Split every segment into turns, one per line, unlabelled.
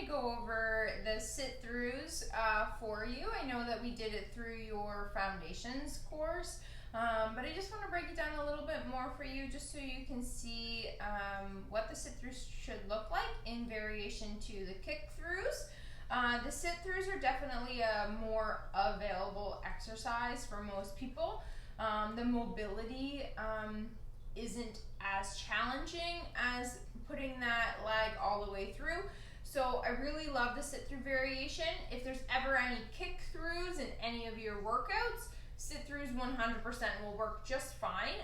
to go over the sit-throughs for you. I know that we did it through your foundations course, but I just want to break it down a little bit more for you just so you can see what the sit-throughs should look like in variation to the kick-throughs. The sit-throughs are definitely a more available exercise for most people. The mobility isn't as challenging as putting that leg all the way through. So I really love the sit-through variation. If there's ever any kick-throughs in any of your workouts, sit-throughs 100% will work just fine.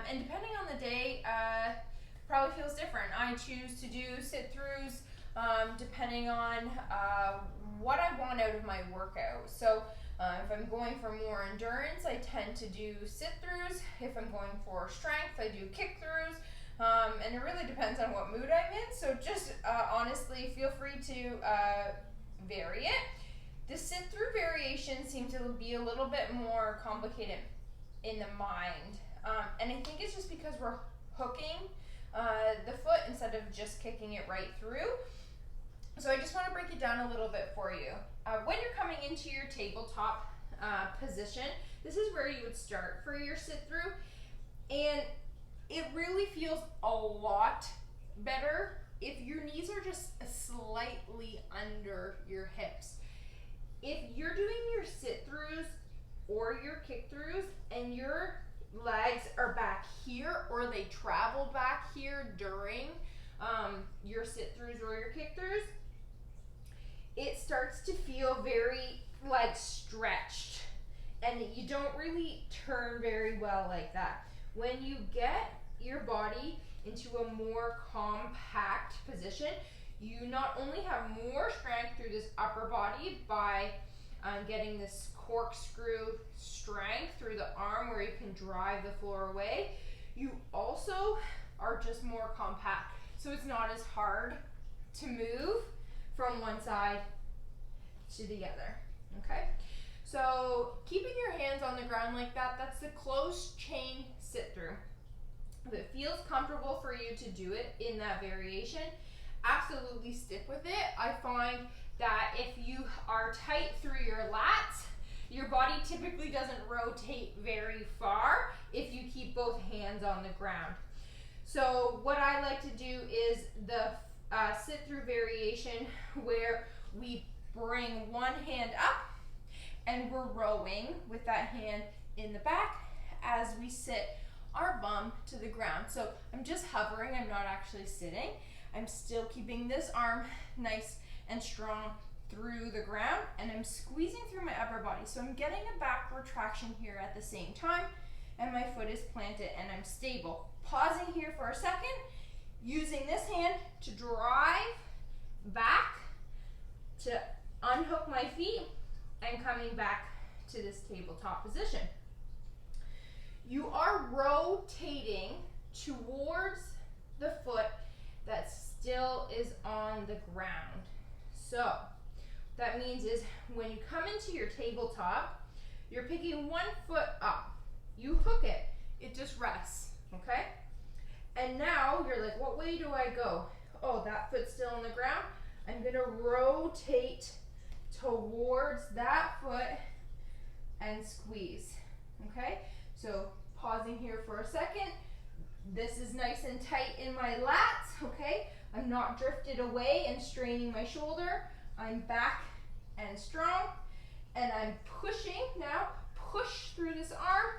And depending on the day, probably feels different. I choose to do sit-throughs depending on what I want out of my workout. So if I'm going for more endurance, I tend to do sit-throughs. If I'm going for strength, I do kick-throughs. And it really depends on what mood I'm in. So just honestly, feel free to vary it. The sit-through variations seem to be a little bit more complicated in the mind. And I think it's just because we're hooking the foot instead of just kicking it right through. So I just want to break it down a little bit for you. When you're coming into your tabletop position, this is where you would start for your sit-through. And it really feels a lot better if your knees are just slightly under your hips. If you're doing your sit-throughs or your kick-throughs and your legs are back here or they travel back here during your sit-throughs or your kick-throughs, it starts to feel very like stretched and you don't really turn very well like that. When you get your body into a more compact position, you not only have more strength through this upper body by getting this corkscrew strength through the arm where you can drive the floor away, you also are just more compact. So it's not as hard to move from one side to the other, okay? So keeping your hands on the ground like that, that's the close chain sit-through. If it feels comfortable for you to do it in that variation, absolutely stick with it. I find that if you are tight through your lats, your body typically doesn't rotate very far if you keep both hands on the ground. So what I like to do is the sit-through variation where we bring one hand up and we're rowing with that hand in the back as we sit our bum to the ground. So I'm just hovering, I'm not actually sitting. I'm still keeping this arm nice and strong through the ground and I'm squeezing through my upper body. So I'm getting a back retraction here at the same time and my foot is planted and I'm stable. Pausing here for a second, using this hand to drive back to unhook my feet and coming back to this tabletop position. You are rotating towards the foot that still is on the ground. So that means is when you come into your tabletop, you're picking one foot up. You hook it, it just rests, okay? And now you're like, what way do I go? Oh, that foot's still on the ground. I'm gonna rotate towards that foot and squeeze, okay? So pausing here for a second. This is nice and tight in my lats, okay? I'm not drifted away and straining my shoulder. I'm back and strong, and I'm pushing now. Push through this arm,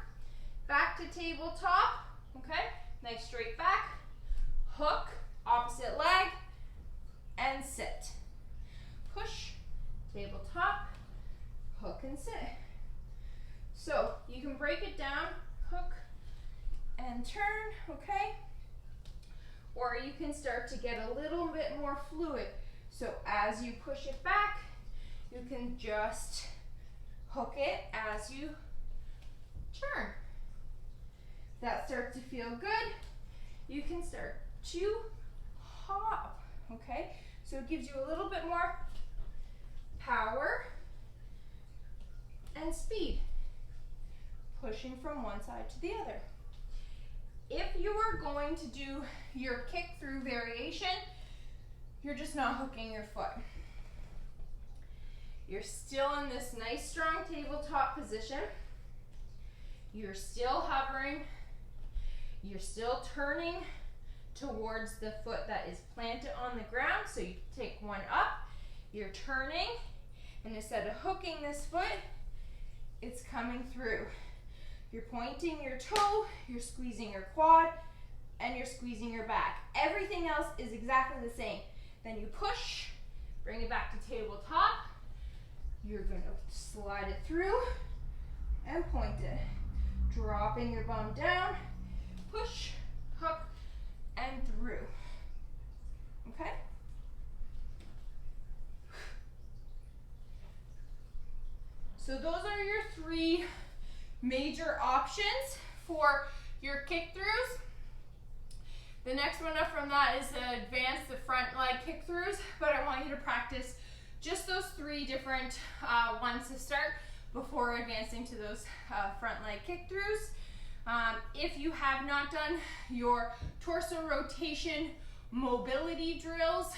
back to tabletop, okay? Nice straight back, hook, opposite leg, and sit. Push, tabletop, hook and sit. So you can break it down, hook and turn, okay? Or you can start to get a little bit more fluid. So as you push it back, you can just hook it as you turn. That starts to feel good. You can start to hop, okay? So it gives you a little bit more power and speed, pushing from one side to the other. If you are going to do your kick through variation, you're just not hooking your foot. You're still in this nice strong tabletop position. You're still hovering. You're still turning towards the foot that is planted on the ground. So you take one up, you're turning, and instead of hooking this foot, it's coming through. You're pointing your toe, you're squeezing your quad, and you're squeezing your back. Everything else is exactly the same. Then you push, bring it back to tabletop. You're gonna slide it through and point it. Dropping your bum down, push, hook, and through. Okay? So those are your 3 major options for your kick throughs. The next one up from that is the front leg kick throughs, but I want you to practice just those 3 different ones to start before advancing to those front leg kick throughs. If you have not done your torso rotation mobility drills,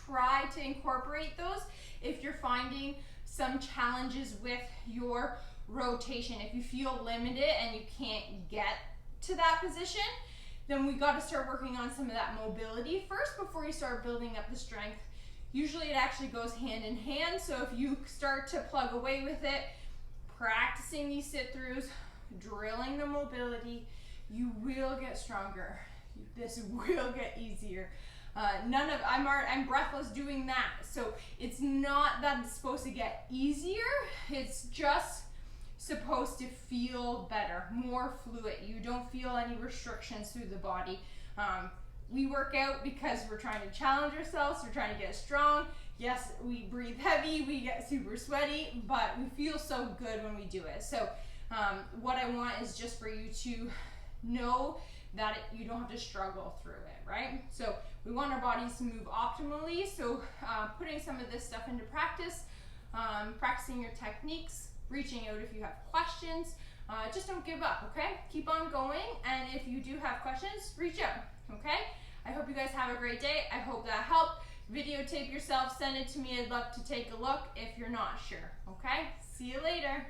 try to incorporate those if you're finding some challenges with your rotation. If you feel limited and you can't get to that position, then we got to start working on some of that mobility first before you start building up the strength. Usually it actually goes hand in hand, so if you start to plug away with it, practicing these sit-throughs, drilling the mobility, you will get stronger. This will get easier. I'm breathless doing that, so it's not that it's supposed to get easier, it's just supposed to feel better, more fluid. You don't feel any restrictions through the body. We work out because we're trying to challenge ourselves, we're trying to get strong. Yes, we breathe heavy, we get super sweaty, but we feel so good when we do it. So what I want is just for you to know that you don't have to struggle through it, right? So we want our bodies to move optimally, so putting some of this stuff into practice, practicing your techniques, reaching out if you have questions. Just don't give up, okay? Keep on going, and if you do have questions, reach out, okay? I hope you guys have a great day. I hope that helped. Videotape yourself, send it to me. I'd love to take a look if you're not sure, okay? See you later.